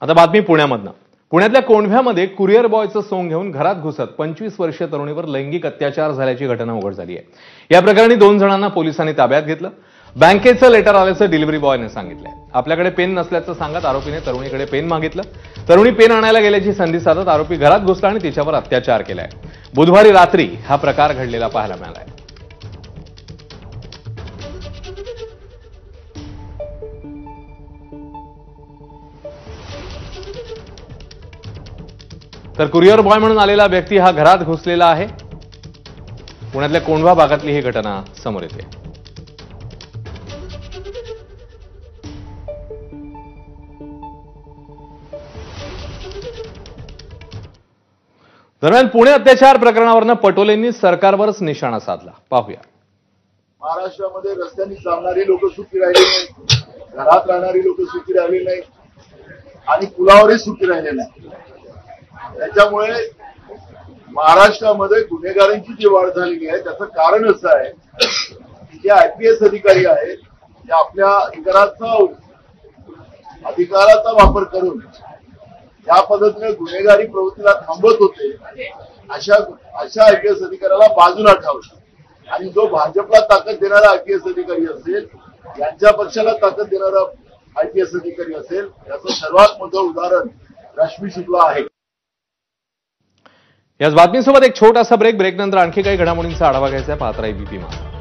आता बातमी पुण्यामधनं। पुण्यातल्या कोंढव्यामध्ये कुरिअर बॉयचं सोंग घेऊन घरात घुसत 25 वर्षीय तरुणीवर लैंगिक अत्याचार झाल्याची घटना उघड झाली आहे। या प्रकरणी 2 जणांना पोलिसांनी ताब्यात घेतलं। बँकेचं लेटर आल्याचं डिलिव्हरी बॉयने सांगितलंय। आपल्याकडे पेन नसल्याचं सांगत आरोपीने तरुणीकडे पेन मागितलं। तरुणी पेन आणायला गेल्याची संधी साधत आरोपी घरात घुसला आणि तिच्यावर अत्याचार केलाय। बुधवारी रात्री हा प्रकार घडलेला पाहायला मिळालाय। तर कुरिअर बॉय म्हणून आलेला व्यक्ती हा घरात घुसलेला आहे। पुण्यातल्या कोंढवा भागातली ही घटना समोर येते। दरम्यान पुणे अत्याचार प्रकरणावरनं पटोलेंनी सरकारवरच निशाणा साधला। पाहूया। महाराष्ट्रामध्ये रस्त्यांनी चालणारी लोक सुखी राहिले नाही, घरात राहणारी लोक सुखी राहिले नाही आणि पुलावरही सुखी राहिले नाही। त्याच्यामुळे महाराष्ट्रामध्ये गुन्हेगारांची जी वाढ झालेली आहे त्याचं कारण असं आहे की जे आयपीएस अधिकारी आहेत ते आपल्या अधिकाराचा वापर करून ज्या पद्धतीने गुन्हेगारी प्रवृत्तीला थांबवत होते अशा आयपीएस अधिकाऱ्याला बाजूला ठेवलं आणि जो भाजपला ताकद देणारा आयपीएस अधिकारी असेल, यांच्या पक्षाला ताकद देणारा आयपीएस अधिकारी असेल, याचं सर्वात मोठं उदाहरण रश्मी शुक्ला आहे। याच बातमीसोबत एक छोटासा ब्रेक नंतर आणखी काही घडामोडींचा आढावा घ्यायचा आहे। पाहत राहा एबीपी माझा।